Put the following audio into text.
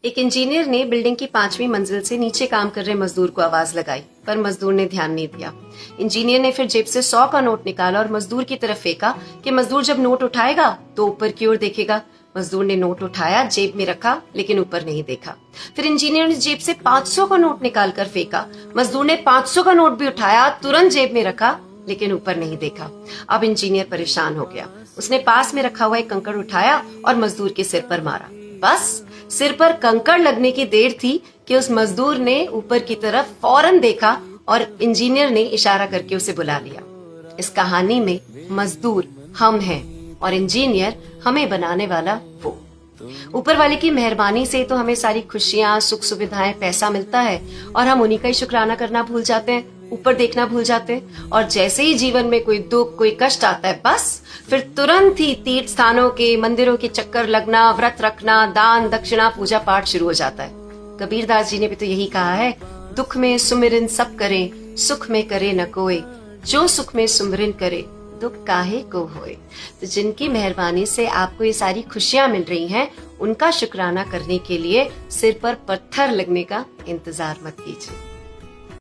एक इंजीनियर ने बिल्डिंग की 5वीं मंजिल से नीचे काम कर रहे मजदूर को आवाज लगाई, पर मजदूर ने ध्यान नहीं दिया। इंजीनियर ने फिर जेब से 100 का नोट निकाला और मजदूर की तरफ फेंका कि मजदूर जब नोट उठाएगा तो ऊपर की ओर देखेगा। मजदूर ने नोट उठाया, जेब में रखा, लेकिन ऊपर नहीं देखा। फिर इंजीनियर ने जेब से 500 का नोट निकाल कर फेंका। मजदूर ने 500 का नोट भी उठाया, तुरंत जेब में रखा, लेकिन ऊपर नहीं देखा। अब इंजीनियर परेशान हो गया। उसने पास में रखा हुआ एक कंकड़ उठाया और मजदूर के सिर पर मारा। बस सिर पर कंकड़ लगने की देर थी कि उस मजदूर ने ऊपर की तरफ फौरन देखा और इंजीनियर ने इशारा करके उसे बुला लिया। इस कहानी में मजदूर हम हैं और इंजीनियर हमें बनाने वाला वो। ऊपर वाले की मेहरबानी से तो हमें सारी खुशियां, सुख सुविधाएं, पैसा मिलता है और हम उन्हीं का ही शुक्राना करना भूल जाते हैं, ऊपर देखना भूल जाते हैं। और जैसे ही जीवन में कोई दुख, कोई कष्ट आता है, बस फिर तुरंत ही तीर्थ स्थानों के, मंदिरों के चक्कर लगना, व्रत रखना, दान दक्षिणा, पूजा पाठ शुरू हो जाता है। कबीरदास जी ने भी तो यही कहा है, दुख में सुमिरन सब करें, सुख में करे न कोई, जो सुख में सुमिरन करे दुख काहे को होए। तो जिनकी मेहरबानी से आपको ये सारी खुशियां मिल रही हैं, उनका शुक्राना करने के लिए सिर पर पत्थर लगने का इंतजार मत कीजिए।